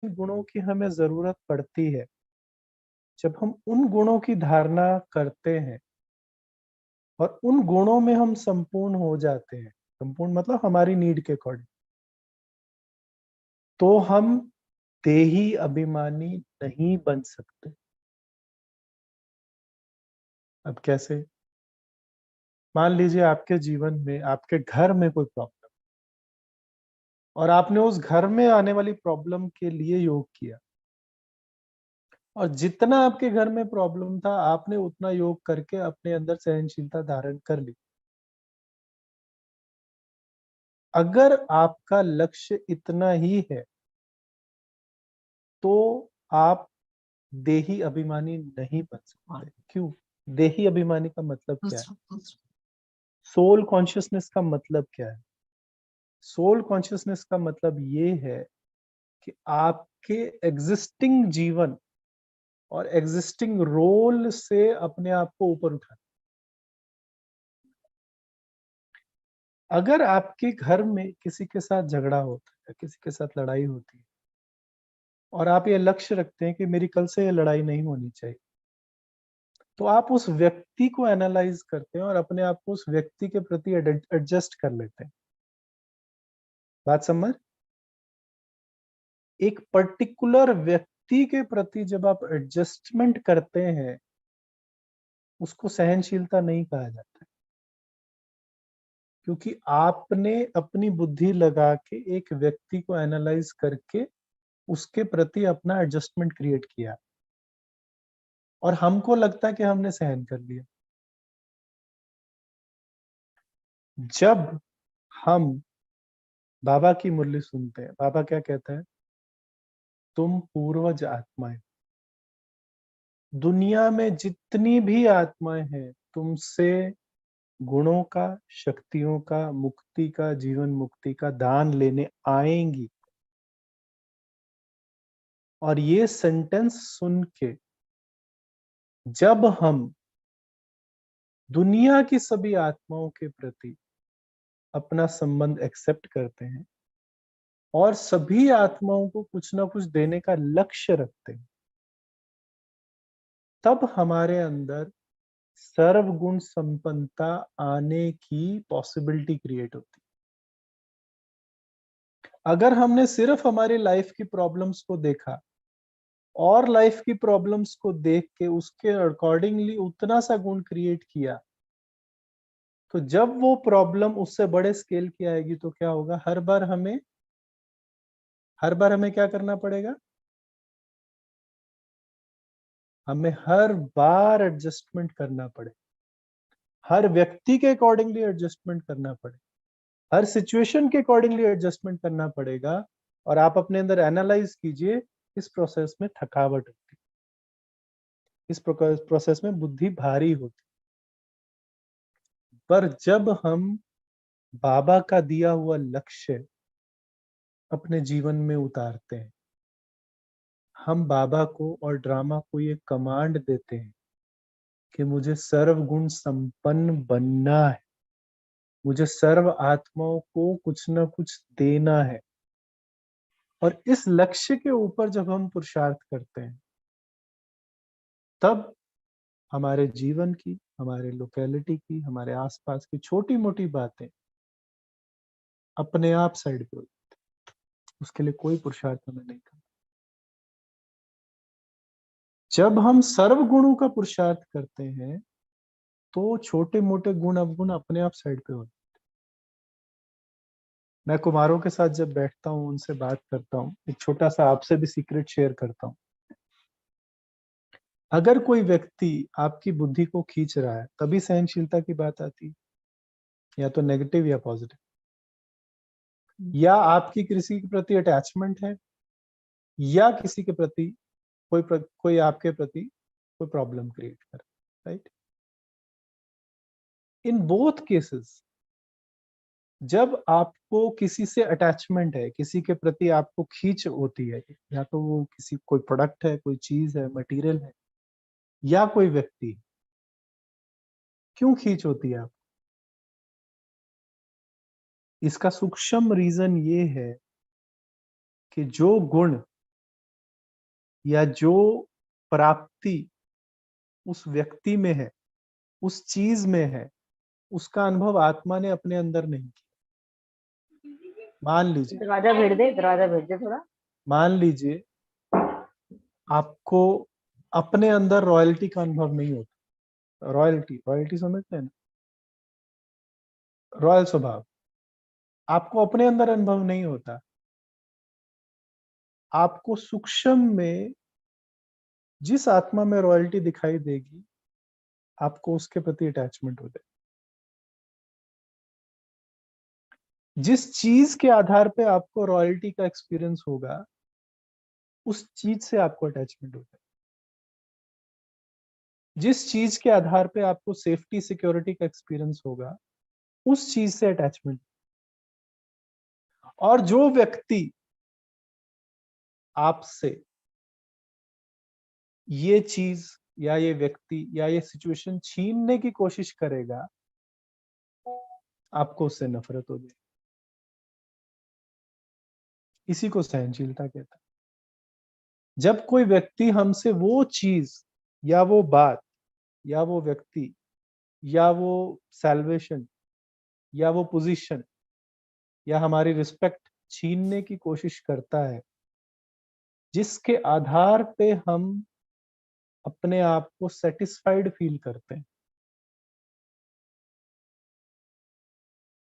गुणों की हमें जरूरत पड़ती है जब हम उन गुणों की धारणा करते हैं और उन गुणों में हम संपूर्ण हो जाते हैं। संपूर्ण मतलब हमारी नीड के अकॉर्डिंग। तो हम देही अभिमानी नहीं बन सकते। अब कैसे? मान लीजिए आपके जीवन में, आपके घर में कोई प्रॉब्लम, और आपने उस घर में आने वाली प्रॉब्लम के लिए योग किया, और जितना आपके घर में प्रॉब्लम था आपने उतना योग करके अपने अंदर सहनशीलता धारण कर ली। अगर आपका लक्ष्य इतना ही है तो आप देही अभिमानी नहीं बन सकते। क्यों? देही अभिमानी का मतलब क्या है? सोल कॉन्शियसनेस का मतलब क्या है? सोल कॉन्शियसनेस का मतलब ये है कि आपके एग्जिस्टिंग जीवन और एग्जिस्टिंग रोल से अपने आप को ऊपर उठाना। अगर आपके घर में किसी के साथ झगड़ा होता है, किसी के साथ लड़ाई होती है, और आप ये लक्ष्य रखते हैं कि मेरी कल से ये लड़ाई नहीं होनी चाहिए, तो आप उस व्यक्ति को एनालाइज करते हैं और अपने आप को उस व्यक्ति के प्रति एडजस्ट कर लेते हैं। बात समझ? एक पर्टिकुलर व्यक्ति के प्रति जब आप एडजस्टमेंट करते हैं, उसको सहनशीलता नहीं कहा जाता है, क्योंकि आपने अपनी बुद्धि लगा के एक व्यक्ति को एनालाइज करके उसके प्रति अपना एडजस्टमेंट क्रिएट किया, और हमको लगता है कि हमने सहन कर लिया। जब हम बाबा की मुरली सुनते हैं, बाबा क्या कहता है? तुम पूर्वज आत्माएं, दुनिया में जितनी भी आत्माएं हैं तुमसे गुणों का, शक्तियों का, मुक्ति का, जीवन मुक्ति का दान लेने आएंगी। और ये सेंटेंस सुन के जब हम दुनिया की सभी आत्माओं के प्रति अपना संबंध एक्सेप्ट करते हैं और सभी आत्माओं को कुछ ना कुछ देने का लक्ष्य रखते हैं, तब हमारे अंदर सर्वगुण संपन्नता आने की पॉसिबिलिटी क्रिएट होती है। अगर हमने सिर्फ हमारी लाइफ की प्रॉब्लम्स को देखा और लाइफ की प्रॉब्लम्स को देख के उसके अकॉर्डिंगली उतना सा गुण क्रिएट किया, तो जब वो प्रॉब्लम उससे बड़े स्केल की आएगी तो क्या होगा? हर बार हमें क्या करना पड़ेगा? हमें हर बार एडजस्टमेंट करना पड़े, हर व्यक्ति के अकॉर्डिंगली एडजस्टमेंट करना पड़े, हर सिचुएशन के अकॉर्डिंगली एडजस्टमेंट करना पड़ेगा। और आप अपने अंदर एनालाइज कीजिए, इस प्रोसेस में थकावट होती है, इस प्रोसेस में बुद्धि भारी होती है। पर जब हम बाबा का दिया हुआ लक्ष्य अपने जीवन में उतारते हैं, हम बाबा को और ड्रामा को ये कमांड देते हैं कि मुझे सर्वगुण संपन्न बनना है, मुझे सर्व आत्माओं को कुछ ना कुछ देना है। और इस लक्ष्य के ऊपर जब हम पुरुषार्थ करते हैं, तब हमारे जीवन की, हमारे लोकेलिटी की, हमारे आसपास की छोटी मोटी बातें अपने आप साइड पे होती हैं। उसके लिए कोई पुरुषार्थ हमें नहीं करना। जब हम सर्व गुणों का पुरुषार्थ करते हैं तो छोटे मोटे गुण अवगुण अपने आप साइड पे होते हैं। मैं कुमारों के साथ जब बैठता हूँ, उनसे बात करता हूँ, एक छोटा सा आपसे भी सीक्रेट शेयर करता हूँ। अगर कोई व्यक्ति आपकी बुद्धि को खींच रहा है, तभी सहनशीलता की बात आती है, या तो नेगेटिव या पॉजिटिव। या आपकी किसी के प्रति अटैचमेंट है, या किसी के प्रति कोई आपके प्रति कोई प्रॉब्लम क्रिएट कर, राइट? इन बोथ केसेस, जब आपको किसी से अटैचमेंट है, किसी के प्रति आपको खींच होती है, या तो वो किसी कोई प्रोडक्ट है, कोई चीज है, मटेरियल है, या कोई व्यक्ति, क्यों खींच होती है आप? इसका सूक्ष्म रीजन ये है कि जो गुण या जो प्राप्ति उस व्यक्ति में है, उस चीज में है, उसका अनुभव आत्मा ने अपने अंदर नहीं किया। मान लीजिए, दरवाजा भेज दे थोड़ा। मान लीजिए आपको अपने अंदर रॉयल्टी का अनुभव नहीं होता। रॉयल्टी समझते हैं ना, रॉयल स्वभाव आपको अपने अंदर अनुभव नहीं होता। आपको सूक्ष्म में जिस आत्मा में रॉयल्टी दिखाई देगी, आपको उसके प्रति अटैचमेंट हो जाए। जिस चीज के आधार पे आपको रॉयल्टी का एक्सपीरियंस होगा, उस चीज से आपको अटैचमेंट हो जाए। जिस चीज के आधार पे आपको सेफ्टी सिक्योरिटी का एक्सपीरियंस होगा, उस चीज से अटैचमेंट। और जो व्यक्ति आपसे ये चीज या ये व्यक्ति या ये सिचुएशन छीनने की कोशिश करेगा, आपको उससे नफरत हो जाएगी। इसी को सहनशीलता कहता है। जब कोई व्यक्ति हमसे वो चीज या वो बात या वो व्यक्ति या वो सैल्वेशन या वो पोजीशन या हमारी रिस्पेक्ट छीनने की कोशिश करता है, जिसके आधार पे हम अपने आप को सेटिस्फाइड फील करते हैं,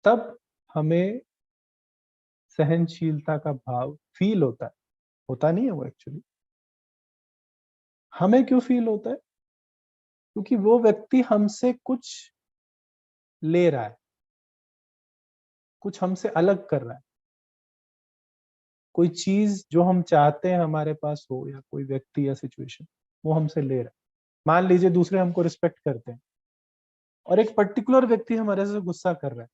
तब हमें सहनशीलता का भाव फील होता है। होता नहीं है वो एक्चुअली। हमें क्यों फील होता है? क्योंकि वो व्यक्ति हमसे कुछ ले रहा है, कुछ हमसे अलग कर रहा है। कोई चीज जो हम चाहते हैं हमारे पास हो, या कोई व्यक्ति या सिचुएशन, वो हमसे ले रहा है। मान लीजिए दूसरे हमको रिस्पेक्ट करते हैं और एक पर्टिकुलर व्यक्ति हमारे से गुस्सा कर रहा है,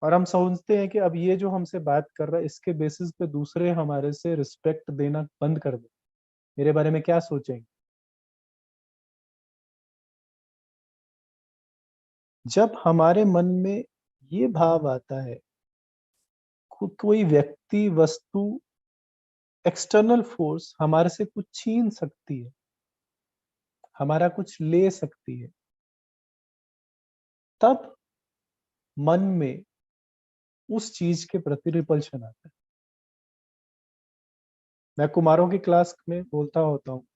और हम समझते हैं कि अब ये जो हमसे बात कर रहा है, इसके बेसिस पे दूसरे हमारे से रिस्पेक्ट देना बंद कर दे, मेरे बारे में क्या सोचेंगे। जब हमारे मन में ये भाव आता है, कोई व्यक्ति, वस्तु, एक्सटर्नल फोर्स हमारे से कुछ छीन सकती है, हमारा कुछ ले सकती है, तब मन में उस चीज के प्रति रिपल्शन आता है। मैं कुमारों की क्लास में बोलता होता हूँ,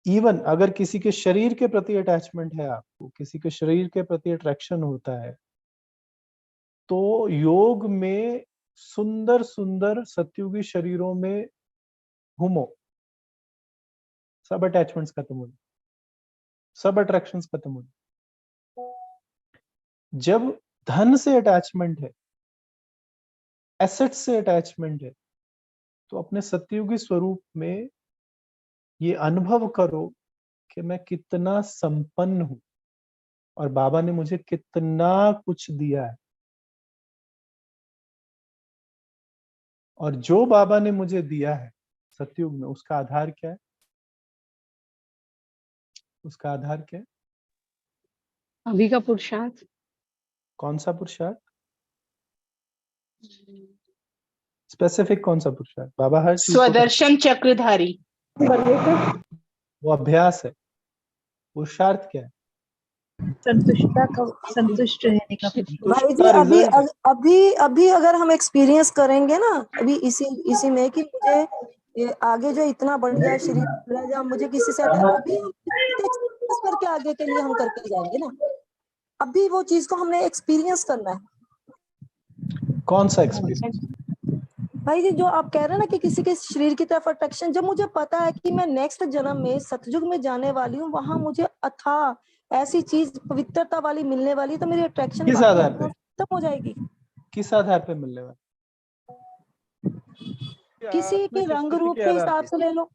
इवन अगर किसी के शरीर के प्रति अटैचमेंट है, आपको किसी के शरीर के प्रति अट्रैक्शन होता है, तो योग में सुंदर सुंदर सत्युगी शरीरों में घूमो, सब अटैचमेंट्स खत्म हो जाए, सब अट्रैक्शंस खत्म हो जाए। जब धन से अटैचमेंट है, एसेट से अटैचमेंट है, तो अपने सत्युगी स्वरूप में ये अनुभव करो कि मैं कितना संपन्न हूं और बाबा ने मुझे कितना कुछ दिया है। और जो बाबा ने मुझे दिया है सतयुग में, उसका आधार क्या है? उसका आधार क्या है? अभी का पुरुषार्थ। कौन सा पुरुषार्थ? स्पेसिफिक कौन सा पुरुषार्थ? बाबा हर चीज स्वदर्शन चक्रधारी। वो अभ्यास है। पुरुषार्थ क्या है? संतुष्टता का, संतुष्ट रहने का। भाई जी अभी अगर हम एक्सपीरियंस करेंगे ना, अभी इसी में कि मुझे ये आगे जो इतना बढ़िया शरीर मिला, जहाँ मुझे किसी से अभी हम एक्सपीरियंस करके आगे के लिए हम करके जाएंगे ना। अभी वो चीज को हमने एक्सपीरियंस करना है। कौन सा एक्सपीरियंस? भाई जी जो आप कह रहे हैं ना कि किसी के शरीर की तरफ अट्रैक्शन, जब मुझे पता है कि मैं नेक्स्ट जन्म में सतयुग में जाने वाली हूँ, वहां मुझे अथाह ऐसी चीज पवित्रता वाली मिलने वाली, तो मेरी अट्रैक्शन किस आधार पे? खत्म हो जाएगी। किस आधार पे मिलने वाला? किसी के रंग रूप के हिसाब से ले लो।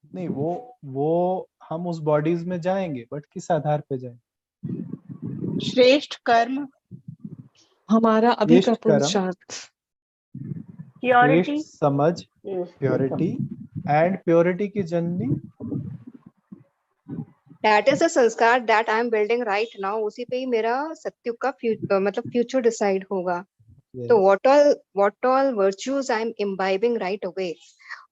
नहीं, वो हम उस बॉडीज में जाएंगे, बट किस आधार पे जाएंगे? श्रेष्ठ कर्म। हमारा अभी का श्रेष्ठ कर्म, पुरुषार्थ, प्योरिटी, समझ, प्योरिटी एंड प्योरिटी की जननी। That is the संस्कार that I am building right now. उसी पे ही मेरा सत्युग का मतलब फ्यूचर डिसाइड होगा। तो Yes. what all virtues I am imbibing right away,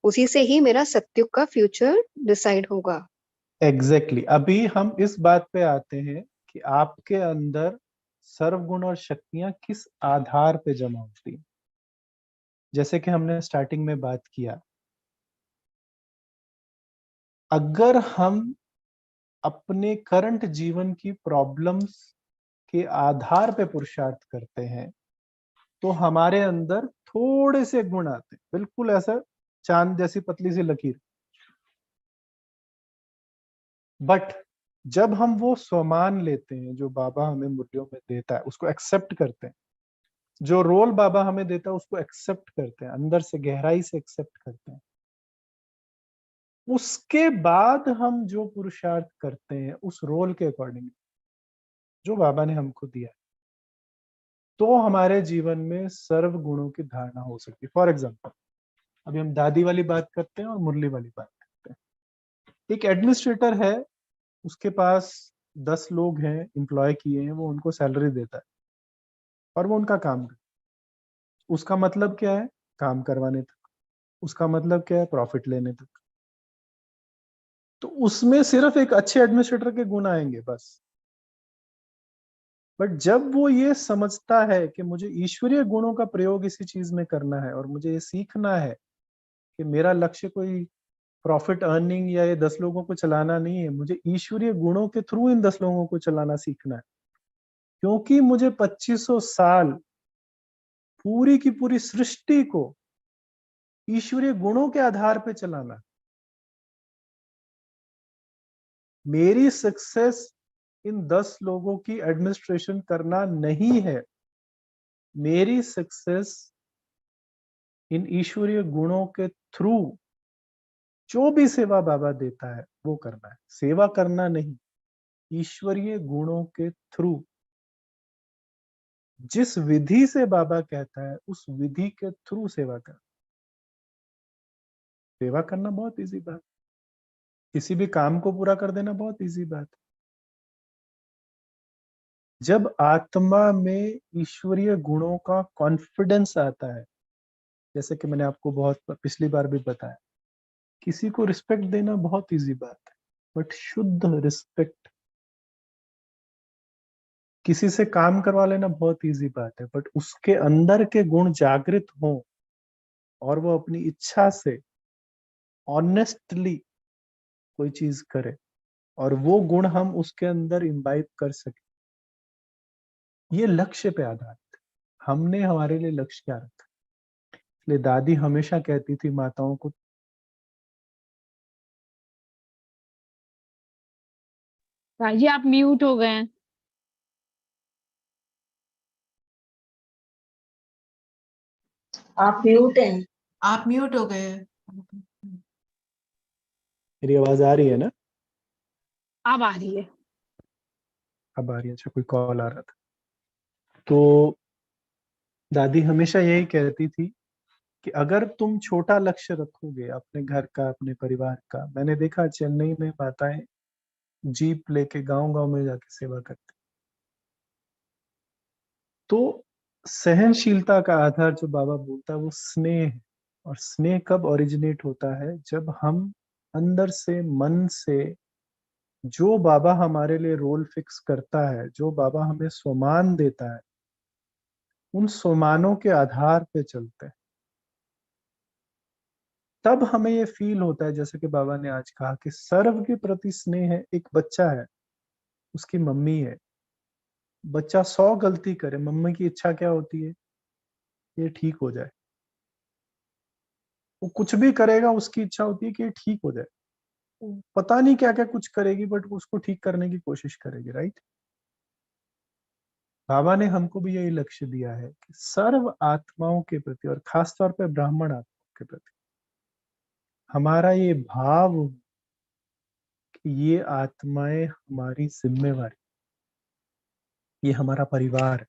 उसी से ही मेरा सत्युग का फ्यूचर डिसाइड होगा। एग्जैक्टली अभी हम इस बात पे आते हैं कि आपके अंदर सर्वगुण और शक्तियां किस आधार पे जमा होती हैं। जैसे कि हमने स्टार्टिंग में बात किया, अगर हम अपने करंट जीवन की प्रॉब्लम्स के आधार पे पुरुषार्थ करते हैं तो हमारे अंदर थोड़े से गुण आते हैं, बिल्कुल ऐसा चांद जैसी पतली सी लकीर। बट जब हम वो स्वमान लेते हैं जो बाबा हमें मुरलियों में देता है, उसको एक्सेप्ट करते हैं, जो रोल बाबा हमें देता है उसको एक्सेप्ट करते हैं, अंदर से गहराई से एक्सेप्ट करते हैं, उसके बाद हम जो पुरुषार्थ करते हैं उस रोल के अकॉर्डिंग जो बाबा ने हमको दिया है, तो हमारे जीवन में सर्व गुणों की धारणा हो सकती है। फॉर एग्जाम्पल अभी हम दादी वाली बात करते हैं और मुरली वाली बात करते हैं। एक एडमिनिस्ट्रेटर है, उसके पास 10 लोग हैं, एम्प्लॉय किए हैं, वो उनको सैलरी देता है और वो उनका काम करता है। उसका मतलब क्या है? काम करवाने तक। उसका मतलब क्या है? प्रॉफिट लेने तक। तो उसमें सिर्फ एक अच्छे एडमिनिस्ट्रेटर के गुण आएंगे बस। बट जब वो ये समझता है कि मुझे ईश्वरीय गुणों का प्रयोग इसी चीज में करना है और मुझे ये सीखना है कि मेरा लक्ष्य कोई प्रॉफिट अर्निंग या ये 10 लोगों को चलाना नहीं है, मुझे ईश्वरीय गुणों के थ्रू इन 10 लोगों को चलाना सीखना है, क्योंकि मुझे 2500 साल पूरी की पूरी सृष्टि को ईश्वरीय गुणों के आधार पे चलाना है। मेरी सक्सेस इन 10 लोगों की एडमिनिस्ट्रेशन करना नहीं है, मेरी सक्सेस इन ईश्वरीय गुणों के थ्रू जो भी सेवा बाबा देता है वो करना है। सेवा करना नहीं, ईश्वरीय गुणों के थ्रू जिस विधि से बाबा कहता है उस विधि के थ्रू सेवा करना। सेवा करना बहुत इजी बात, किसी भी काम को पूरा कर देना बहुत इजी बात। जब आत्मा में ईश्वरीय गुणों का कॉन्फिडेंस आता है, जैसे कि मैंने आपको बहुत पिछली बार भी बताया, किसी को रिस्पेक्ट देना बहुत इजी बात है, बट शुद्ध रिस्पेक्ट, किसी से काम करवा लेना बहुत इजी बात है, बट उसके अंदर के गुण जागृत हो और वो अपनी इच्छा से ऑनेस्टली कोई चीज करे और वो गुण हम उसके अंदर इम्बाइब कर सके, ये लक्ष्य पे आधारित है। हमने हमारे लिए लक्ष्य क्या रखा? इसलिए दादी हमेशा कहती थी माताओं को, राजी आप म्यूट हो गए हैं। आप म्यूट हैं। आप म्यूट हो गए। मेरी आवाज आ रही है ना? अब आ रही है। अब आ रही है? अच्छा, कोई कॉल आ रहा था। तो दादी हमेशा यही कहती थी कि अगर तुम छोटा लक्ष्य रखोगे अपने घर का, अपने परिवार का, मैंने देखा चेन्नई में माताएं जीप लेके गांव गांव में जाके सेवा करती, तो सहनशीलता का आधार जो बाबा बोलता है वो स्नेह है। और स्नेह कब ओरिजिनेट होता है? जब हम अंदर से, मन से, जो बाबा हमारे लिए रोल फिक्स करता है, जो बाबा हमें स्वमान देता है, उन स्वमानों के आधार पे चलते हैं, तब हमें ये फील होता है, जैसे कि बाबा ने आज कहा कि सर्व के प्रति स्नेह है। एक बच्चा है, उसकी मम्मी है, बच्चा 100 गलती करे, मम्मी की इच्छा क्या होती है? ये ठीक हो जाए। वो कुछ भी करेगा, उसकी इच्छा होती है कि ये ठीक हो जाए। वो पता नहीं क्या क्या कुछ करेगी, बट उसको ठीक करने की कोशिश करेगी, राइट? बाबा ने हमको भी यही लक्ष्य दिया है कि सर्व आत्माओं के प्रति और खासतौर पे ब्राह्मण आत्माओं के प्रति हमारा ये भाव कि ये आत्माएं हमारी जिम्मेवारी, ये हमारा परिवार है।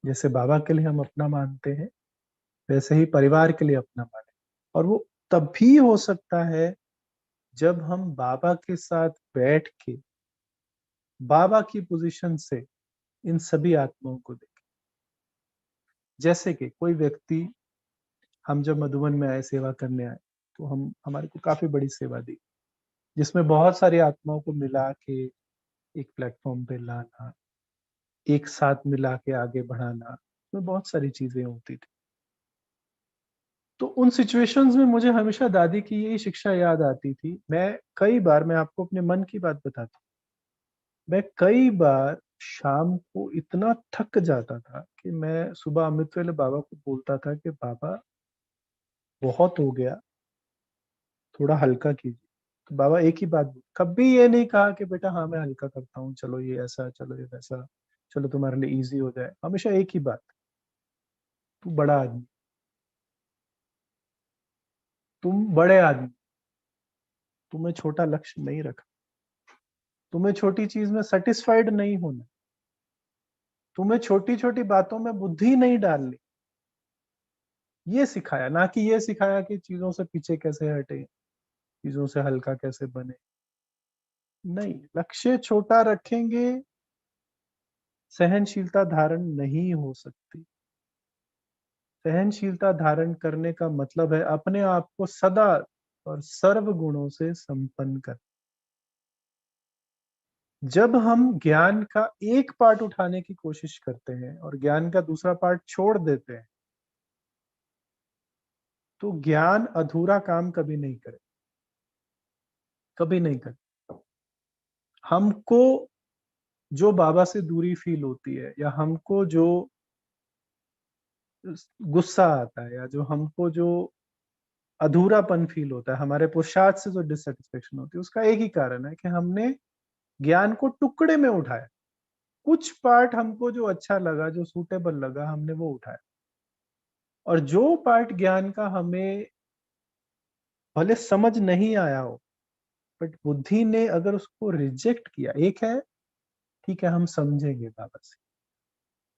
जैसे बाबा के लिए हम अपना मानते हैं, वैसे ही परिवार के लिए अपना माने। और वो तभी हो सकता है जब हम बाबा के साथ बैठ के बाबा की पोजीशन से इन सभी आत्माओं को देखें। जैसे कि कोई व्यक्ति, हम जब मधुबन में आए, सेवा करने आए, तो हमारे को काफी बड़ी सेवा दी, जिसमें बहुत सारी आत्माओं को मिला के एक प्लेटफॉर्म पे लाना, एक साथ मिला के आगे बढ़ाना, उसमें बहुत सारी चीजें होती थी। तो उन सिचुएशंस में मुझे हमेशा दादी की यही शिक्षा याद आती थी। मैं आपको अपने मन की बात बताता हूँ, मैं कई बार शाम को इतना थक जाता था कि मैं सुबह अमृत वेले बाबा को बोलता था कि बाबा बहुत हो गया, थोड़ा हल्का कीजिए। तो बाबा एक ही बात, कभी ये नहीं कहा कि बेटा हाँ मैं हल्का करता हूँ, चलो ये ऐसा, चलो ये वैसा, चलो तुम्हारे लिए इजी हो जाए। हमेशा एक ही बात, तू बड़ा आदमी, तुम बड़े आदमी, तुम्हें छोटा लक्ष्य नहीं रखा, तुम्हें छोटी चीज में सेटिस्फाइड नहीं होना, तुम्हें छोटी छोटी बातों में बुद्धि नहीं डालनी। ये सिखाया, ना कि ये सिखाया कि चीजों से पीछे कैसे हटे, चीजों से हल्का कैसे बने। नहीं, लक्ष्य छोटा रखेंगे, सहनशीलता धारण नहीं हो सकती। सहनशीलता धारण करने का मतलब है अपने आप को सदा और सर्व गुणों से संपन्न कर। जब हम ज्ञान का एक पार्ट उठाने की कोशिश करते हैं और ज्ञान का दूसरा पार्ट छोड़ देते हैं, तो ज्ञान अधूरा काम कभी नहीं करे, कभी नहीं करे। हमको जो बाबा से दूरी फील होती है, या हमको जो गुस्सा आता है, या जो हमको जो अधूरापन फील होता है, हमारे पुरुषार्थ से जो डिससेटिस्फेक्शन होती है, उसका एक ही कारण है कि हमने ज्ञान को टुकड़े में उठाया। कुछ पार्ट हमको जो अच्छा लगा, जो सूटेबल लगा, हमने वो उठाया, और जो पार्ट ज्ञान का हमें भले समझ नहीं आया हो, बट बुद्धि ने अगर उसको रिजेक्ट किया, एक है ठीक है हम समझेंगे बाबा से,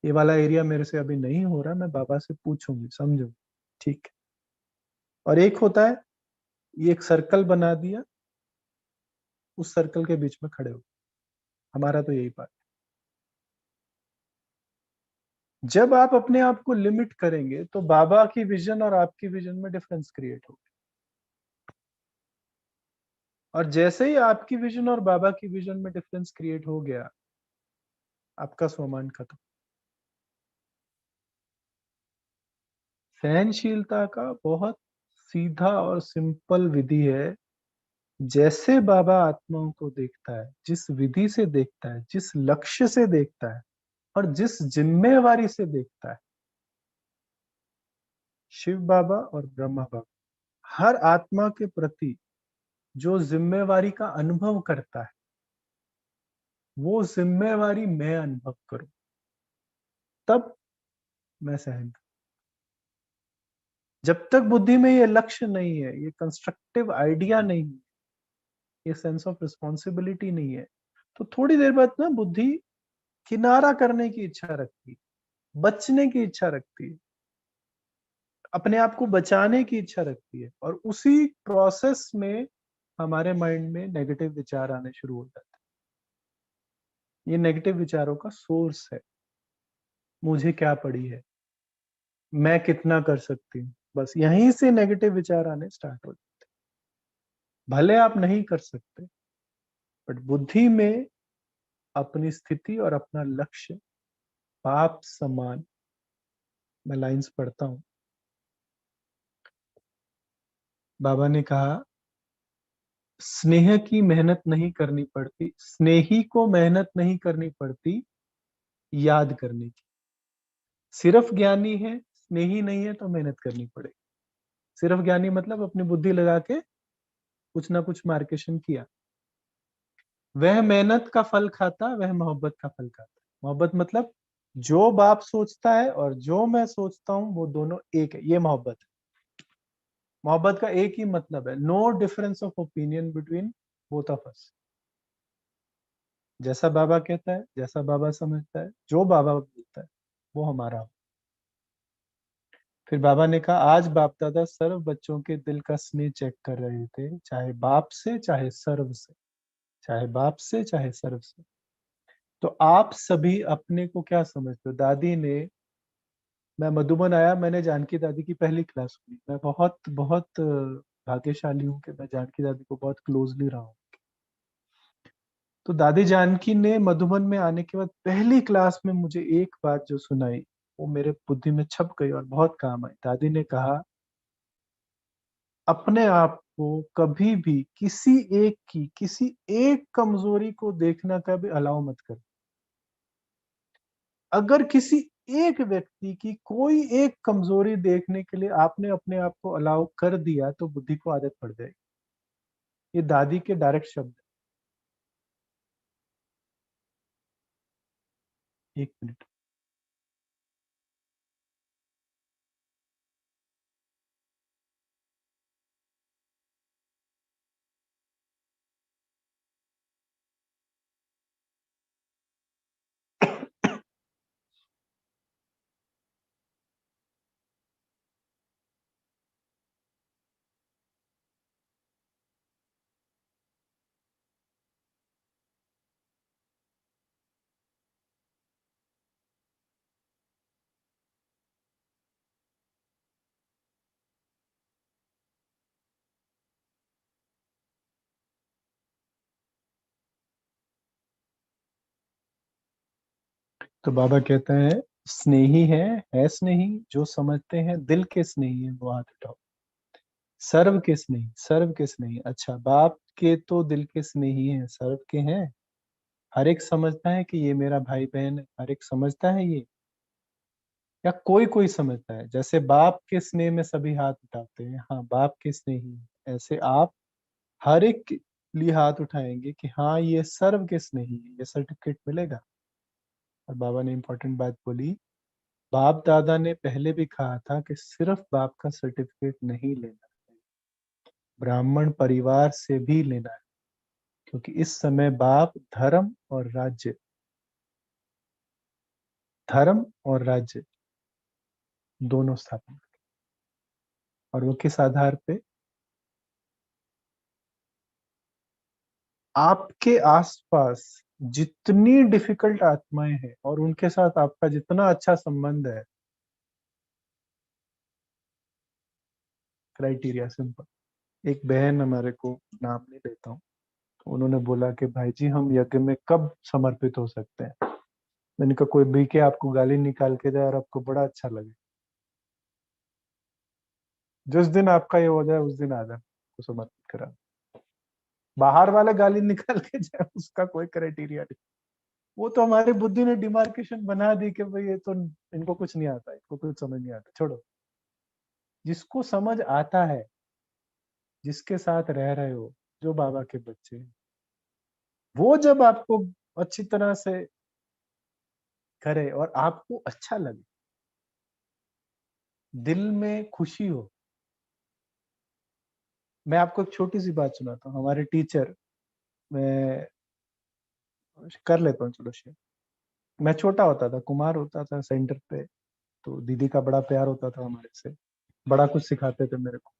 ये वाला एरिया मेरे से अभी नहीं हो रहा, मैं बाबा से पूछूंगी, समझूंगी, ठीक है। और एक होता है, ये एक सर्कल बना दिया, उस सर्कल के बीच में खड़े हो। हमारा तो यही बात है। जब आप अपने आप को लिमिट करेंगे, तो बाबा की विजन और आपकी विजन में डिफरेंस क्रिएट होगा। और जैसे ही आपकी विजन और बाबा की विजन में डिफरेंस क्रिएट हो गया, आपका स्वमान खत्म। सहनशीलता का बहुत सीधा और सिंपल विधि है। जैसे बाबा आत्माओं को देखता है, जिस विधि से देखता है, जिस लक्ष्य से देखता है, और जिस जिम्मेवारी से देखता है, शिव बाबा और ब्रह्मा बाबा हर आत्मा के प्रति जो जिम्मेवारी का अनुभव करता है, वो जिम्मेवारी मैं अनुभव करूं, तब मैं सहन करूं। जब तक बुद्धि में ये लक्ष्य नहीं है, ये कंस्ट्रक्टिव आइडिया नहीं है, ये सेंस ऑफ रिस्पॉन्सिबिलिटी नहीं है, तो थोड़ी देर बाद ना बुद्धि किनारा करने की इच्छा रखती है, बचने की इच्छा रखती है, अपने आप को बचाने की इच्छा रखती है, और उसी प्रोसेस में हमारे माइंड में नेगेटिव विचार आने शुरू हो जाते हैं। ये नेगेटिव विचारों का सोर्स है। मुझे क्या पड़ी है, मैं कितना कर सकती हूँ, बस यहीं से नेगेटिव विचार आने स्टार्ट हो जाते हैं। भले आप नहीं कर सकते, बट बुद्धि में अपनी स्थिति और अपना लक्ष्य पाप समान। मैं लाइंस पढ़ता हूं। बाबा ने कहा, स्नेह की मेहनत नहीं करनी पड़ती, स्नेही को मेहनत नहीं करनी पड़ती याद करने की। सिर्फ ज्ञानी है, स्नेही नहीं है, तो मेहनत करनी पड़ेगी। सिर्फ ज्ञानी मतलब अपनी बुद्धि लगा के कुछ ना कुछ मार्केशन किया, वह मेहनत का फल खाता, वह मोहब्बत का फल खाता। मोहब्बत मतलब जो बाप सोचता है और जो मैं सोचता हूँ, वो दोनों एक है, ये मोहब्बत है। मोहब्बत का एक ही मतलब है, no difference of opinion between both of us. जैसा बाबा कहता है, जैसा बाबा समझता है, जो बाबा बोलता है, वो हमारा हो। फिर बाबा ने कहा, आज बाप दादा सर्व बच्चों के दिल का स्नेह चेक कर रहे थे, चाहे बाप से चाहे सर्व से, चाहे बाप से चाहे सर्व से। तो आप सभी अपने को क्या समझते हो? दादी ने मैं मधुबन आया, मैंने जानकी दादी की पहली क्लास सुनी। मैं बहुत बहुत भाग्यशाली हूँ कि मैं जानकी दादी को बहुत क्लोजली रहा हूँ। तो दादी जानकी ने मधुबन में आने के बाद पहली क्लास में मुझे एक बात जो सुनाई, वो मेरे बुद्धि में छप गई और बहुत काम आई। दादी ने कहा, अपने आप को कभी भी किसी एक कमजोरी को देखना कभी अलाउ मत कर। अगर किसी एक व्यक्ति की कोई एक कमजोरी देखने के लिए आपने अपने आप को अलाउ कर दिया तो बुद्धि को आदत पड़ जाएगी। ये दादी के डायरेक्ट शब्द। एक मिनट। तो बाबा कहते हैं, स्नेही है स्नेही, जो समझते हैं दिल के स्नेही है वो हाथ उठाओ। सर्व के स्नेही। अच्छा, बाप के तो दिल के स्नेही हैं, सर्व के हैं। हर एक समझता है कि ये मेरा भाई बहन है, हर एक समझता है ये, या कोई कोई समझता है? जैसे बाप के स्नेह में सभी हाथ उठाते हैं, हाँ बाप के स्नेही हैं, ऐसे आप हर एक के लिए हाथ उठाएंगे कि हाँ ये सर्व के स्नेही है, ये सर्टिफिकेट मिलेगा। और बाबा ने इंपॉर्टेंट बात बोली, बाप दादा ने पहले भी कहा था कि सिर्फ बाप का सर्टिफिकेट नहीं लेना है, ब्राह्मण परिवार से भी लेना है, क्योंकि इस समय बाप धर्म और राज्य दोनों स्थापन करें। और वो किस आधार पे? आपके आसपास जितनी डिफिकल्ट आत्माएं हैं और उनके साथ आपका जितना अच्छा संबंध है, क्राइटेरिया सिंपल। एक बहन हमारे को, नाम नहीं लेता हूँ, तो उन्होंने बोला कि भाई जी हम यज्ञ में कब समर्पित हो सकते हैं? मैंने कहा, कोई भी के आपको गाली निकाल के जाए और आपको बड़ा अच्छा लगे, जिस दिन आपका ये हो जाए उस दिन आ जाए तो समर्पित करा। बाहर वाले गाली निकाल के जाए उसका कोई क्राइटेरिया नहीं। वो तो हमारी बुद्धि ने डिमार्केशन बना दी कि भाई ये तो इनको कुछ नहीं आता, इनको कुछ समझ नहीं आता, छोड़ो। जिसको समझ आता है, जिसके साथ रह रहे हो, जो बाबा के बच्चे हैं, वो जब आपको अच्छी तरह से करे और आपको अच्छा लगे, दिल में खुशी हो। मैं आपको एक छोटी सी बात सुनाता हूँ। हमारे टीचर, मैं कर लेता हूँ चलो शेयर। मैं छोटा होता था, कुमार होता था सेंटर पे, तो दीदी का बड़ा प्यार होता था हमारे से, बड़ा कुछ सिखाते थे मेरे को।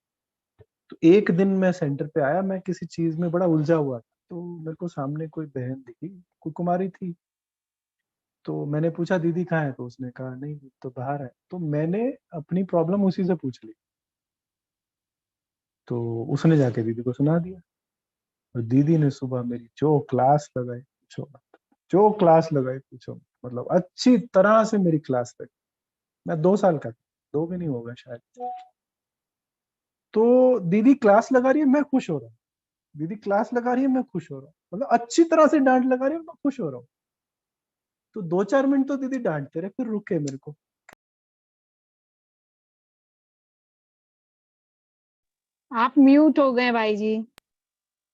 तो एक दिन मैं सेंटर पे आया, मैं किसी चीज में बड़ा उलझा हुआ था, तो मेरे को सामने कोई बहन दिखी, कोई कुमारी थी। तो मैंने पूछा दीदी कहाँ है? तो उसने कहा नहीं वो तो बाहर है। तो मैंने अपनी प्रॉब्लम उसी से पूछ ली, तो उसने जाके दीदी को सुना दिया। और दीदी ने सुबह मेरी जो क्लास लगाई पूछो मत, जो क्लास लगाई पूछो मत। मतलब अच्छी तरह से मेरी क्लास लगी। मैं 2 साल का था, 2 भी नहीं होगा शायद। तो दीदी क्लास लगा रही है, मैं खुश हो रहा हूँ। दीदी क्लास लगा रही है, मैं खुश हो रहा हूँ, मतलब अच्छी तरह से डांट लगा रही है, मैं खुश हो रहा हूँ। तो 2-4 मिनट तो दीदी डांटते रहे, फिर रुके मेरे को। आप म्यूट हो गए भाई जी।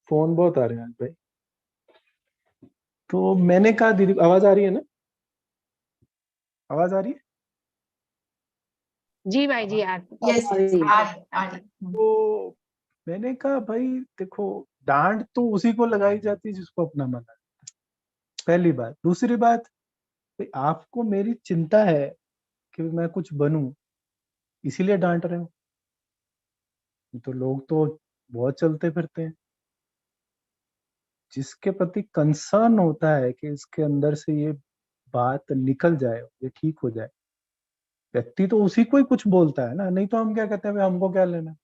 फोन बहुत आ रहे हैं आज भाई। तो मैंने कहा दीदी, आवाज आ रही है ना? आवाज आ रही है? जी भाई जी आप। यस आ रही। तो मैंने कहा भाई देखो, डांट तो उसी को लगाई जाती है जिसको अपना मन है, पहली बात। दूसरी बात, भाई आपको मेरी चिंता है कि मैं कुछ बनूं, इसीलिए डांट रहे हो। तो लोग तो बहुत चलते फिरते हैं, जिसके प्रति कंसर्न होता है कि इसके अंदर से ये बात निकल जाए, ये ठीक हो जाए, व्यक्ति तो उसी को ही कुछ बोलता है ना, नहीं तो हम क्या कहते हैं, भाई हमको क्या लेना।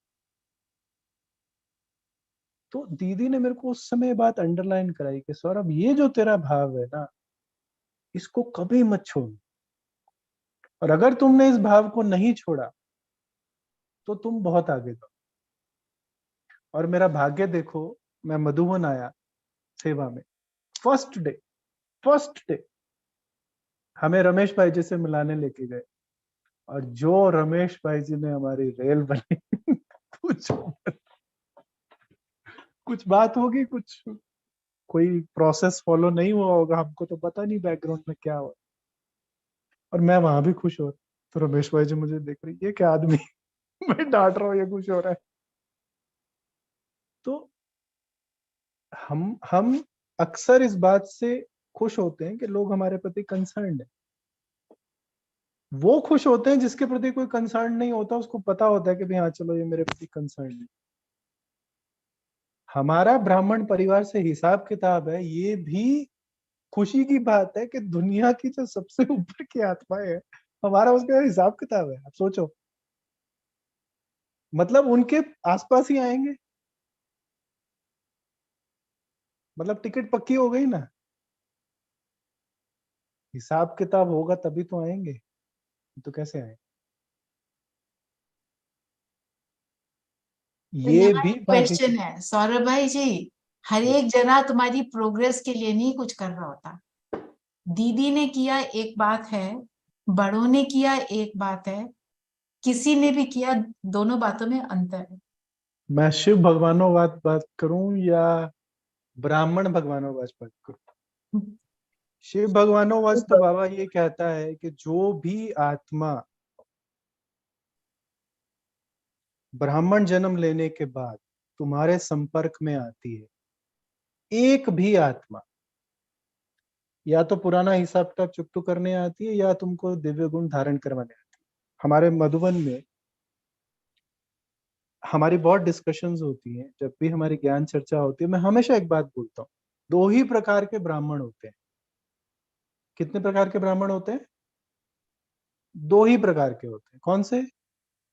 तो दीदी ने मेरे को उस समय ये बात अंडरलाइन कराई कि सौरभ, ये जो तेरा भाव है ना, इसको कभी मत छोड़, और अगर तुमने इस भाव को नहीं छोड़ा तो तुम बहुत आगे जाओ। और मेरा भाग्य देखो, मैं मधुबन आया सेवा में, फर्स्ट डे हमें रमेश भाई जी से मिलाने लेके गए, और जो रमेश भाई जी ने हमारी रेल बनी कुछ बात होगी, कुछ कोई प्रोसेस फॉलो नहीं हुआ होगा, हमको तो पता नहीं बैकग्राउंड में क्या हुआ, और मैं वहां भी खुश हो रहा, तो रमेश भाई जी मुझे देख रही, ये क्या आदमी मैं डांट रहा हूँ, ये खुश हो रहा है। तो हम अक्सर इस बात से खुश होते हैं कि लोग हमारे प्रति कंसर्न्ड है। वो खुश होते हैं जिसके प्रति कोई कंसर्न नहीं होता, उसको पता होता है कि भाई हाँ चलो, ये मेरे प्रति कंसर्न है। हमारा ब्राह्मण परिवार से हिसाब किताब है, ये भी खुशी की बात है कि दुनिया की जो सबसे ऊपर की आत्माएं है, हमारा उसका हिसाब किताब है। आप सोचो, मतलब उनके आसपास ही आएंगे, मतलब टिकट पक्की हो गई ना, हिसाब किताब होगा तभी तो आएंगे, तो कैसे आए। तो ये यहाँ भी एक क्वेश्चन है सौरभ भाई जी, हर एक जना तुम्हारी प्रोग्रेस के लिए नहीं कुछ कर रहा होता। दीदी ने किया एक बात है, बड़ों ने किया एक बात है, किसी ने भी किया, दोनों बातों में अंतर है। मैं शिव भगवानों बात करूं या ब्राह्मण भगवानों बात करूं। शिव भगवानों तो बाबा ये कहता है कि जो भी आत्मा ब्राह्मण जन्म लेने के बाद तुम्हारे संपर्क में आती है, एक भी आत्मा या तो पुराना हिसाब किताब चुकतू करने आती है या तुमको दिव्य गुण धारण करवाने आती है। हमारे मधुबन में हमारी बहुत डिस्कशंस होती हैं, जब भी हमारी ज्ञान चर्चा होती है, मैं हमेशा एक बात बोलता हूँ, दो ही प्रकार के ब्राह्मण होते हैं। कितने प्रकार के ब्राह्मण होते हैं? दो ही प्रकार के होते हैं। कौन से?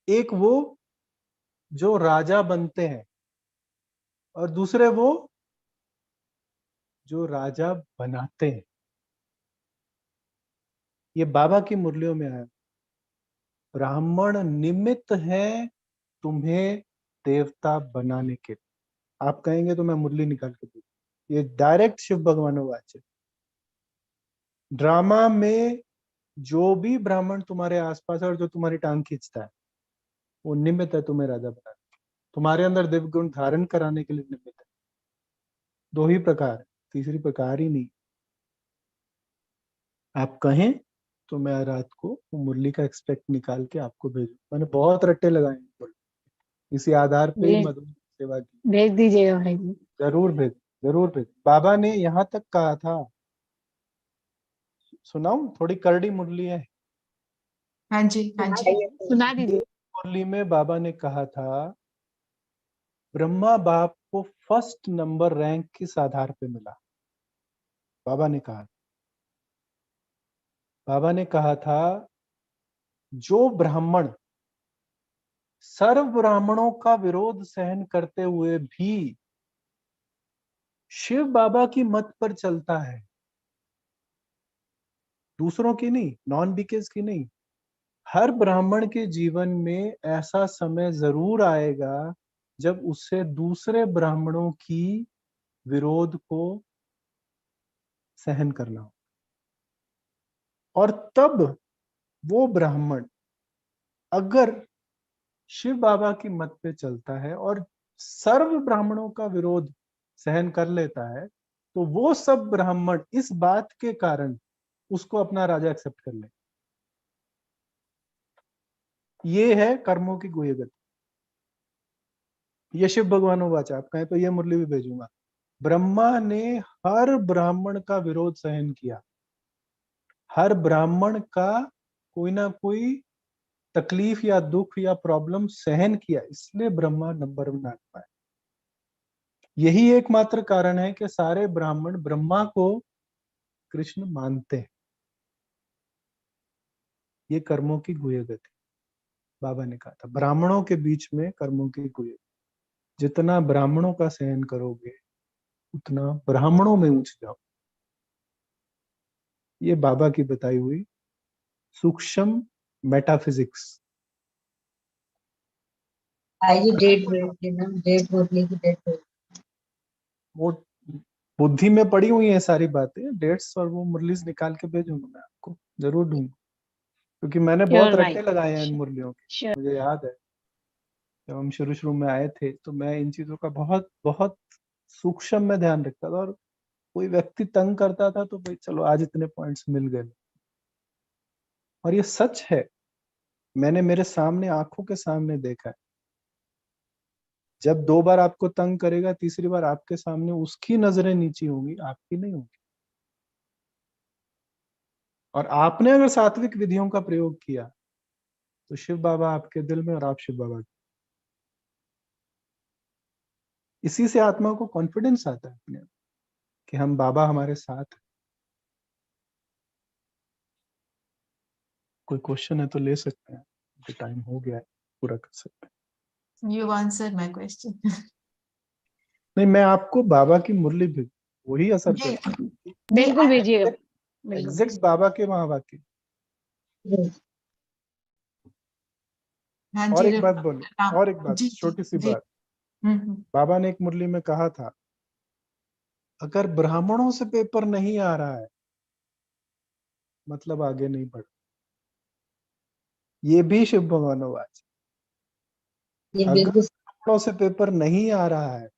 एक वो जो राजा बनते हैं, और दूसरे वो जो राजा बनाते हैं। ये बाबा की मुरलियों में आया, ब्राह्मण निमित्त है तुम्हें देवता बनाने के। आप कहेंगे तो मैं मुरली निकाल के दूं, ये डायरेक्ट शिव भगवानों वाच्य। ड्रामा में जो भी ब्राह्मण तुम्हारे आसपास है और जो तुम्हारी टांग खींचता है, वो निमित्त है तुम्हें राजा बनाने के, तुम्हारे अंदर दिव्य गुण धारण कराने के लिए निमित्त है। दो ही प्रकार है, तीसरी प्रकार ही नहीं। आप कहें तो मैं रात को वो मुरली का एक्सपेक्ट निकाल के आपको भेजू। मैंने बहुत रट्टे लगाए हैं, इसी आधार पे ही भेज मधुबन सेवा की। भेज दीजिएगा भाई जी। जरूर भेज, जरूर भेज। बाबा ने यहाँ तक कहा था, सुनाऊं? थोड़ी करड़ी मुरली है। हाँ जी, हाँ जी। सुना दीजिए। मुरली में बाबा ने कहा था, ब्रह्मा बाप को फर्स्ट नंबर रैंक किस आधार पे मिला? बाबा ने कहा, बाबा ने कहा था, जो ब्राह्मण सर्व ब्राह्मणों का विरोध सहन करते हुए भी शिव बाबा की मत पर चलता है, दूसरों की नहीं, नॉन बीकेस की नहीं, हर ब्राह्मण के जीवन में ऐसा समय जरूर आएगा जब उसे दूसरे ब्राह्मणों की विरोध को सहन करना हो, और तब वो ब्राह्मण अगर शिव बाबा की मत पे चलता है और सर्व ब्राह्मणों का विरोध सहन कर लेता है, तो वो सब ब्राह्मण इस बात के कारण उसको अपना राजा एक्सेप्ट कर ले। ये है कर्मों की गुह्य गति। ये शिव भगवान वाचा, आप कहें तो ये मुरली भी भेजूंगा। ब्रह्मा ने हर ब्राह्मण का विरोध सहन किया, हर ब्राह्मण का कोई ना कोई तकलीफ या दुख या प्रॉब्लम सहन किया, इसलिए ब्रह्मा नंबर वन आ पाए। यही एकमात्र कारण है कि सारे ब्राह्मण ब्रह्मा को कृष्ण मानते हैं। ये कर्मों की गुह्य गति। बाबा ने कहा था ब्राह्मणों के बीच में कर्मों की गुह्य, जितना ब्राह्मणों का सहन करोगे उतना ब्राह्मणों में ऊंच जाओ। ये बाबा की बताई हुई सूक्ष्म मेटाफिजिक्स। आइए डेट बोलने की डेट वो बुद्धि में पड़ी हुई है सारी बातें, डेट्स और वो मुरलीज निकाल के भेजूंगा मैं आपको, जरूर दूंगा, क्योंकि मैंने बहुत Sure, रट्टे भाई। लगाए हैं इन मुरलियों के। Sure. मुझे याद है जब हम शुरू में आए थे तो मैं इन चीजों का बहुत बहुत सूक्ष्म में ध्यान रखता था, और कोई व्यक्ति तंग करता था तो भाई चलो आज इतने पॉइंट्स मिल गए। और ये सच है, मैंने मेरे सामने आंखों के सामने देखा है। जब 2 बार आपको तंग करेगा, तीसरी बार आपके सामने उसकी नजरें नीची होंगी, आपकी नहीं होंगी। और आपने अगर सात्विक विधियों का प्रयोग किया तो शिव बाबा आपके दिल में और आप शिव बाबा के। इसी से आत्मा को कॉन्फिडेंस आता है अपने आप कि हम बाबा हमारे साथ है। कोई क्वेश्चन है तो ले सकते हैं, टाइम हो गया है, पूरा कर सकते हैं। You answered my question. नहीं, मैं आपको बाबा की मुरली भी वही असर जी, करता है, बिल्कुल भेजिएगा। बिल्कुल। एग्जैक्ट बाबा के महावाक्य। हाँ और जी एक बात बोलो, हाँ, और एक बात, जी छोटी सी जी। बात। बाबा ने एक मुरली में कहा था अगर ब्राह्मणों से पेपर नहीं आ रहा है मतलब आगे नहीं बढ़। ये भी शिव भगवानोवाच। ये अगर बिल्कुल ब्राह्मणों से पेपर नहीं आ रहा है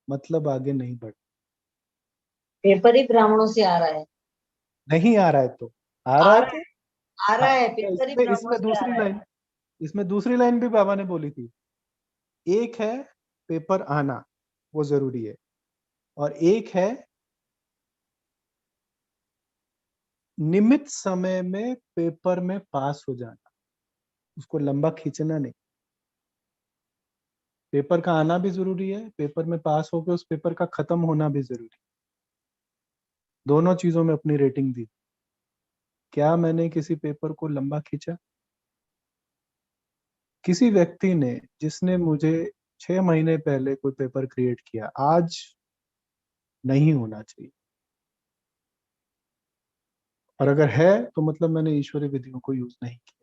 मतलब आगे नहीं बढ़। पेपर ही ब्राह्मणों से आ रहा है। नहीं आ रहा है तो आ रहा है तो आ रहा हाँ, है, तो पेपर ही इसमें ब्राह्मणों इसमें से आ दूसरी रहा है। लाइन, इसमें दूसरी लाइन भी बाबा ने बोली थी। एक है पेपर आना, वो जरूरी है, और एक है निमित समय में पेपर में पास हो जाना, उसको लंबा खींचना नहीं। पेपर का आना भी जरूरी है, पेपर में पास होकर उस पेपर का खत्म होना भी जरूरी है। दोनों चीजों में अपनी रेटिंग दी। क्या मैंने किसी पेपर को लंबा खींचा? किसी व्यक्ति ने जिसने मुझे 6 महीने पहले कोई पेपर क्रिएट किया, आज नहीं होना चाहिए। और अगर है तो मतलब मैंने ईश्वरीय विधियों को यूज नहीं किया।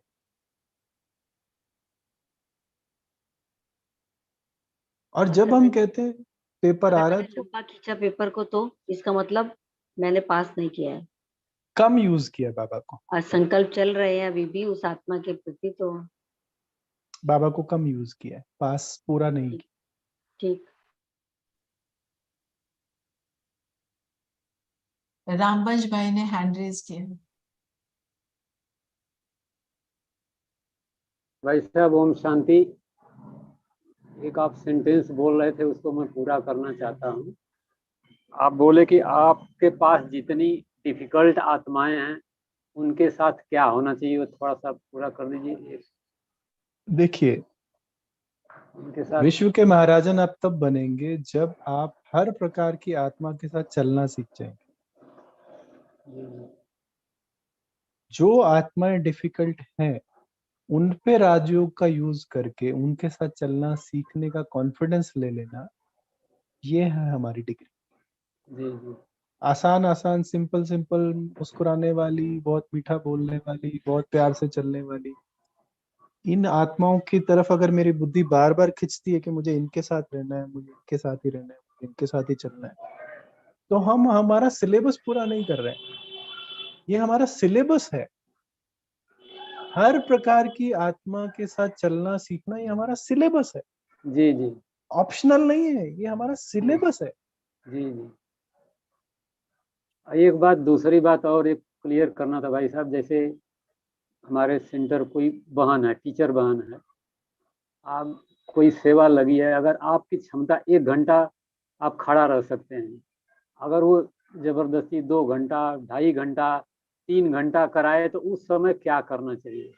और जब हम कहते हैं पेपर आ रहा है तो लंबा खींचा पेपर को तो इसका मतलब मैंने पास नहीं किया है कम यूज किया बाबा को। और संकल्प चल रहे हैं अभी भी उस आत्मा के प्रति, तो बाबा को कम यूज किया है, पास पूरा नहीं किया। ठीक। रामवंश भाई ने हैंड रेज किया। भाई साहब ओम शांति। एक आप सेंटेंस बोल रहे थे उसको मैं पूरा करना चाहता हूँ। आप बोले कि आपके पास जितनी डिफिकल्ट आत्माएं हैं उनके साथ क्या होना चाहिए, वो थोड़ा सा पूरा कर दीजिए। देखिए, उनके साथ विश्व के महाराजन आप तब बनेंगे जब आप हर प्रकार की आत्मा के साथ चलना सीख जाएंगे। जो आत्माएं डिफिकल्ट हैं उन पे राजयोग का यूज करके उनके साथ चलना सीखने का कॉन्फिडेंस ले लेना, ये है हमारी डिग्री। जी जी आसान आसान सिंपल सिंपल मुस्कुराने वाली, बहुत मीठा बोलने वाली, बहुत प्यार से चलने वाली, इन आत्माओं की तरफ अगर मेरी बुद्धि बार बार खिंचती है कि मुझे इनके साथ रहना है, मुझे इनके साथ ही रहना है, मुझे इनके साथ ही चलना है, तो हम हमारा सिलेबस पूरा नहीं कर रहे हैं। ये हमारा सिलेबस है। हर प्रकार की आत्मा के साथ चलना सीखना ये हमारा सिलेबस है, जी जी ऑप्शनल नहीं है, ये हमारा सिलेबस है। जी जी। एक बात, दूसरी बात और एक क्लियर करना था भाई साहब। जैसे हमारे सेंटर कोई बहन है, टीचर बहन है, आप कोई सेवा लगी है, अगर आपकी क्षमता 1 घंटा आप खड़ा रह सकते हैं, अगर वो जबरदस्ती 2 घंटा, 2.5 घंटा, 3 घंटा कराए तो उस समय क्या करना चाहिए?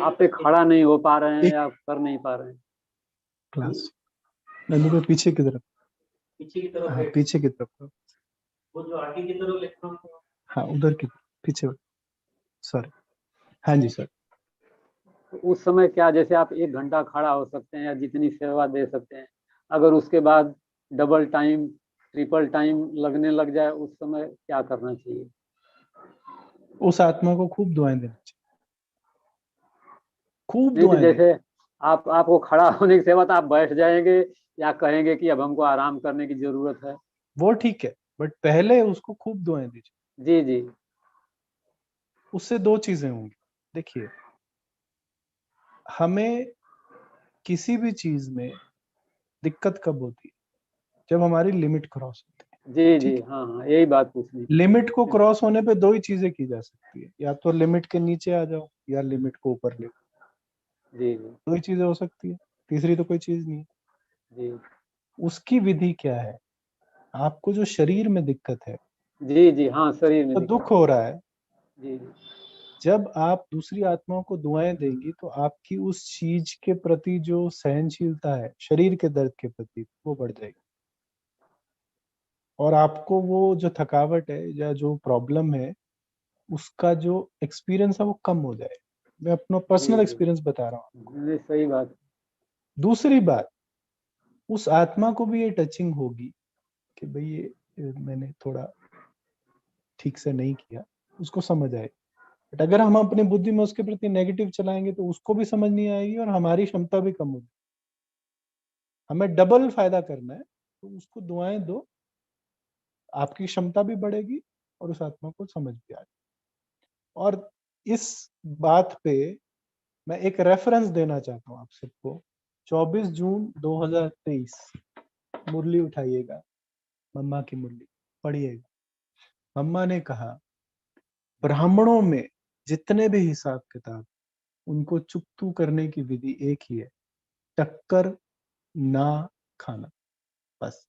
आप पे खड़ा नहीं हो पा रहे हैं या कर नहीं पा रहे हैं? क्लास नंदू को पीछे की तरफ, हाँ पीछे की तरफ, वो जो आगे की तरफ लिखना, हाँ उधर की पीछे। सॉरी, हाँ जी सर। तो उस समय क्या, जैसे आप 1 घंटा खड़ा हो सकते हैं या जितनी सेवा दे सकते हैं, अगर उसके बाद डबल टाइम ट्रिपल टाइम लगने लग जाए, उस समय क्या करना चाहिए? उस आत्मा को खूब दुआएं देनी चाहिए, खूब नहीं तो दुआएं देनी। जैसे आपको खड़ा होने की सेवा, तो आप बैठ जाएंगे या कहेंगे कि अब हमको आराम करने की जरूरत है? वो ठीक है, बट पहले उसको खूब दुआएं दीजिए। जी जी। उससे 2 चीजें होंगी। देखिए, हमें किसी भी चीज में दिक्कत कब होती है? जब हमारी लिमिट क्रॉस होती है। जी ठीक जी, है? हाँ हाँ, यही बात पूछनी थी। लिमिट को क्रॉस होने पे 2 ही चीजें की जा सकती है, या तो लिमिट के नीचे आ जाओ या लिमिट को ऊपर ले। जी जी 2 ही चीजें हो सकती है, तीसरी तो कोई चीज नहीं है। जी उसकी विधि क्या है? आपको जो शरीर में दिक्कत है, जी जी, हाँ, शरीर में तो दिक्कत। दुख हो रहा है, जी जी जब आप दूसरी आत्माओं को दुआएं देंगी तो आपकी उस चीज के प्रति जो सहनशीलता है, शरीर के दर्द के प्रति, वो बढ़ जाएगी। और आपको वो जो थकावट है या जो प्रॉब्लम है, उसका जो एक्सपीरियंस है वो कम हो जाए। मैं अपना पर्सनल जी एक्सपीरियंस बता रहा हूँ। नहीं, सही बात। दूसरी बात, उस आत्मा को भी ये टचिंग होगी कि भाई ये मैंने थोड़ा ठीक से नहीं किया, उसको समझ आए। बट अगर हम अपनी बुद्धि में उसके प्रति नेगेटिव चलाएंगे तो उसको भी समझ नहीं आएगी और हमारी क्षमता भी कम होगी। हमें डबल फायदा करना है, तो उसको दुआएं दो, आपकी क्षमता भी बढ़ेगी और उस आत्मा को समझ भी आएगी। और इस बात पे मैं एक रेफरेंस देना चाहता हूँ आप सबको। 24 जून 2023 मुरली उठाइएगा, मम्मा की मुरली पढ़िएगा। मम्मा ने कहा, ब्राह्मणों में जितने भी हिसाब किताब, उनको चुकतू करने की विधि एक ही है, टक्कर ना खाना। बस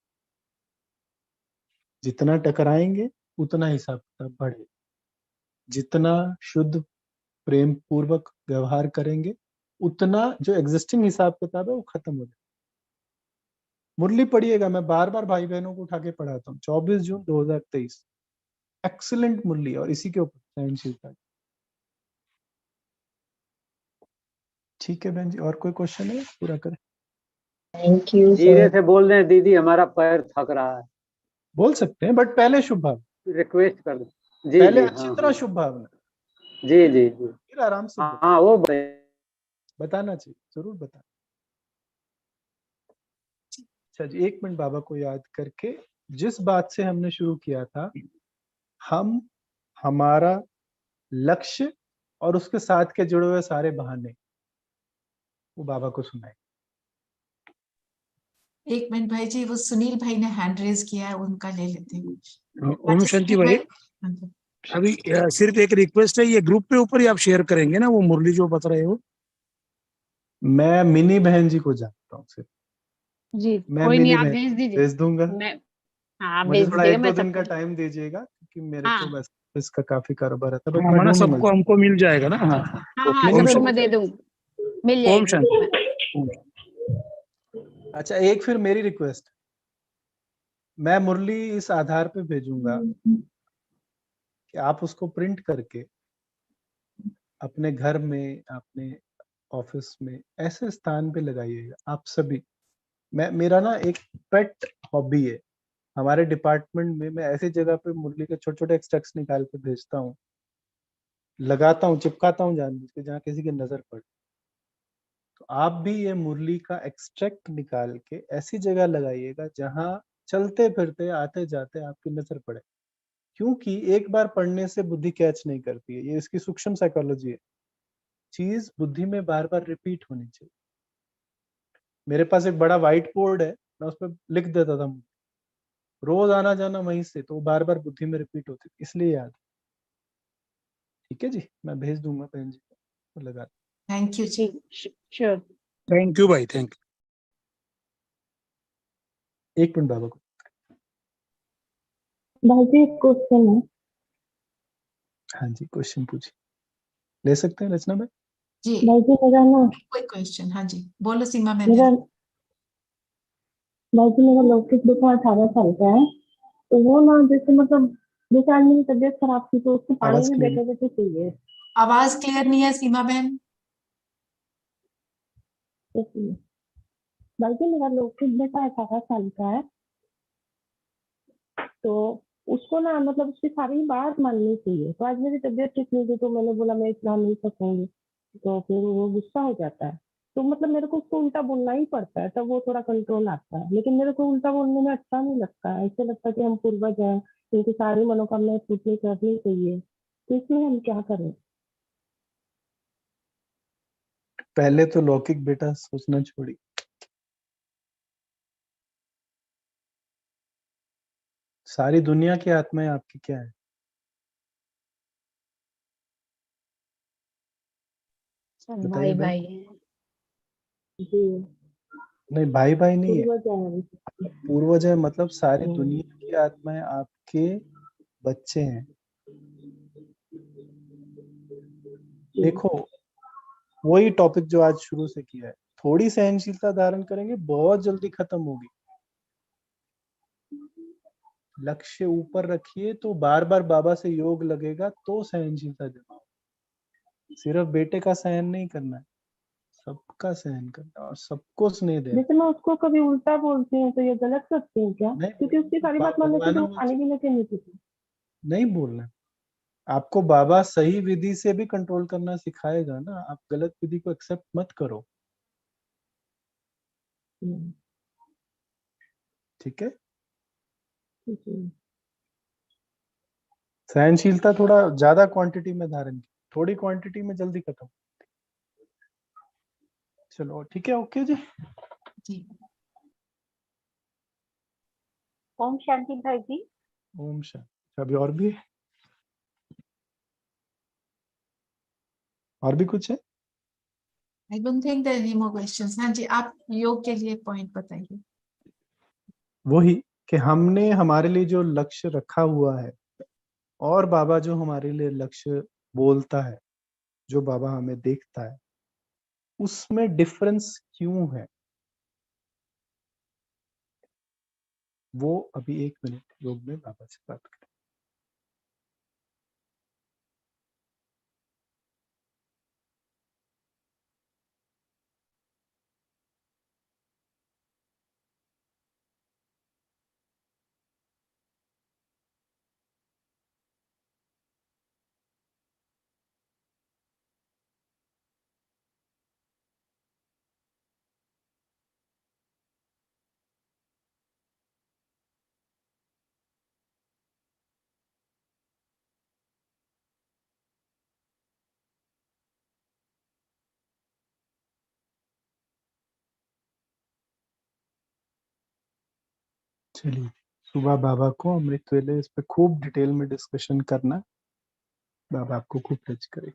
जितना टकराएंगे उतना हिसाब किताब बढ़े, जितना शुद्ध प्रेम पूर्वक व्यवहार करेंगे उतना जो एग्जिस्टिंग हिसाब किताब है वो खत्म हो जाए। मुरली पढ़िएगा, मैं बार बार भाई बहनों को उठा के पढ़ाता हूँ। 24 जून 2023 एक्सीलेंट मुरली, और इसी के ऊपर सहनशीलता। ठीक है बहन जी, और कोई क्वेश्चन है? पूरा करें। थैंक यू धीरे सर। से बोल रहे हैं दीदी, हमारा पैर थक रहा है। बोल सकते हैं, बट पहले शुभ भावना, रिक्वेस्ट कर दो। जी पहले जी, अच्छी हाँ तरह हाँ, शुभ भावना, जी जी जी, फिर आराम से बोलो। हाँ वो बताना चाहिए, जरूर बताना। अच्छा जी, 1 मिनट बाबा को याद करके, जिस बात से हमने शुरू किया था, हम हमारा लक्ष्य और उसके साथ के जुड़े हुए सारे बहाने, वो बाबा को सुनाए। 1 मिनट भाई जी, वो सुनील भाई ने हैंड रेज किया है, उनका ले लेते हैं। ओम शांति भाई, हाँ जी। अभी सिर्फ एक रिक्वेस्ट है, ये ग्रुप पे ऊपर ही आप शेयर करेंगे ना वो मुरली जो बता रहे हो? मैं मिनी बहन जी को जानता हूँ सिर्फ, जी मैं कोई नहीं, मिनी आप बहन भेज दीजिए। भेज दूंगा। मैं हाँ, मुझे भेज थोड़ा दीजिएगा, 1-2 मैं दिन का सबको। टाइम दीजिएगा, क्योंकि मेरे को हाँ वैसे इसका काफी कारोबार रहता है, बट हाँ, मैं माना ढूंढूंगा। सबको हमको मिल जाएगा ना? हाँ, हाँ हाँ, मिनी जरूर बहन मैं को दे दूंगी, मिल ओम जाएगी। शांति। अच्छा, एक फिर मेरी रिक्वेस्ट, मैं मुरली इस आधार पे भेजूंगा कि आप उसको प्रिंट करके अपने घर में, अपने ऑफिस में, ऐसे स्थान पे लगाइएगा आप सभी। मेरा ना एक पेट हॉबी है, हमारे डिपार्टमेंट में मैं ऐसी जगह पे मुरली के छोटे छोटे एक्सट्रैक्ट्स निकाल के भेजता हूँ, लगाता हूँ, चिपकाता हूँ जानबूझ के, जहाँ किसी की नजर पड़े। तो आप भी ये मुरली का एक्सट्रैक्ट निकाल के ऐसी जगह लगाइएगा जहाँ चलते फिरते आते जाते आपकी नजर पड़े, क्योंकि एक बार पढ़ने से बुद्धि कैच नहीं करती है, ये इसकी सूक्ष्म साइकोलॉजी है। चीज बुद्धि में बार बार रिपीट होनी चाहिए। मेरे पास एक बड़ा व्हाइट बोर्ड है, मैं उस पर लिख देता था, रोज आना जाना वहीं से, तो बार बार बुद्धि में रिपीट होती थी, इसलिए याद। ठीक है जी, मैं भेज दूंगा बहन जी को, लगा। थैंक यू जी। श्योर। थैंक यू भाई, थैंक यू। 1 मिनट बाबा को। भाई जी एक क्वेश्चन है। हाँ जी, क्वेश्चन पूछिए, ले सकते हैं रचना भाई। जी भाई जी मेरा ना, कोई क्वेश्चन? हाँ जी बोलो सीमा मेरा मैम। भाई जी मेरा लौकिक दुखा 18 साल का है। तो वो ना जैसे मतलब, जैसे आज मेरी तबीयत खराब थी तो उसको पानी आवाज भी क्लियर। बैठे बैठे चाहिए। आवाज क्लियर नहीं है सीमा बहन। इसलिए बल्कि मेरा लौकिक बेटा 18 साल का है, तो उसको ना मतलब उसकी सारी बात माननी चाहिए। तो आज मेरी तबीयत ठीक नहीं थी, तो मैंने बोला मैं इतना नहीं सकूंगी, तो फिर वो गुस्सा हो जाता है। तो मतलब मेरे को उसको उल्टा बोलना ही पड़ता है, तब वो थोड़ा कंट्रोल आता है। लेकिन मेरे को उल्टा बोलने में अच्छा नहीं लगता है, ऐसे लगता है कि हम पूर्वज हैं, उनकी सारी मनोकामनाएं पूरी करनी चाहिए। तो इसमें हम क्या करें? पहले तो लौकिक बेटा सोचना छोड़ी, सारी दुनिया की आत्माएं आपकी क्या है? सब बताइए भाई भाई। भाई है। जी, नहीं, भाई भाई नहीं है, पूर्वज हैं। पूर्वज है, मतलब सारी हम्म, दुनिया की आत्माएं आपके बच्चे हैं। जी, देखो, वही टॉपिक जो आज शुरू से किया है, थोड़ी सहनशीलता धारण करेंगे, बहुत जल्दी खत्म होगी। लक्ष्य ऊपर रखिए तो बार बार बाबा से योग लगेगा, तो सहनशीलता जमा होगी। सिर्फ बेटे का सहन नहीं करना है, सबका सहन करना है और सबको स्नेह देना है। जैसे मैं उसको कभी उल्टा बोलती हूँ तो ये गलत करती हूँ क्या? नहीं क्योंकि उसकी सारी बात मानने से तो भगवान वो पानी भी लेके नहीं पीती। नहीं बोलना है। आपको बाबा सही विधि से भी कंट्रोल करना सिखाएगा ना, आप गलत विधि को एक्सेप्ट मत करो, हम्म, ठीक है? जी, सहनशीलता थोड़ा ज्यादा क्वांटिटी में धारण की, थोड़ी क्वांटिटी में जल्दी खत्म। चलो ठीक है, ओके जी। जी ओम शांति भाई जी। ओम शांति। अभी और भी है? और भी कुछ है? I don't think there any more questions. हाँ जी, आप योग के लिए पॉइंट बताइए। वही कि हमने हमारे लिए जो लक्ष्य रखा हुआ है, और बाबा जो हमारे लिए लक्ष्य बोलता है, जो बाबा हमें देखता है, उसमें डिफरेंस क्यों है? वो अभी 1 मिनट योग में बाबा से बात करें। चलिए, सुबह बाबा को अमृत वेले इस पे खूब डिटेल में डिस्कशन करना, बाबा आपको खूब टच करें।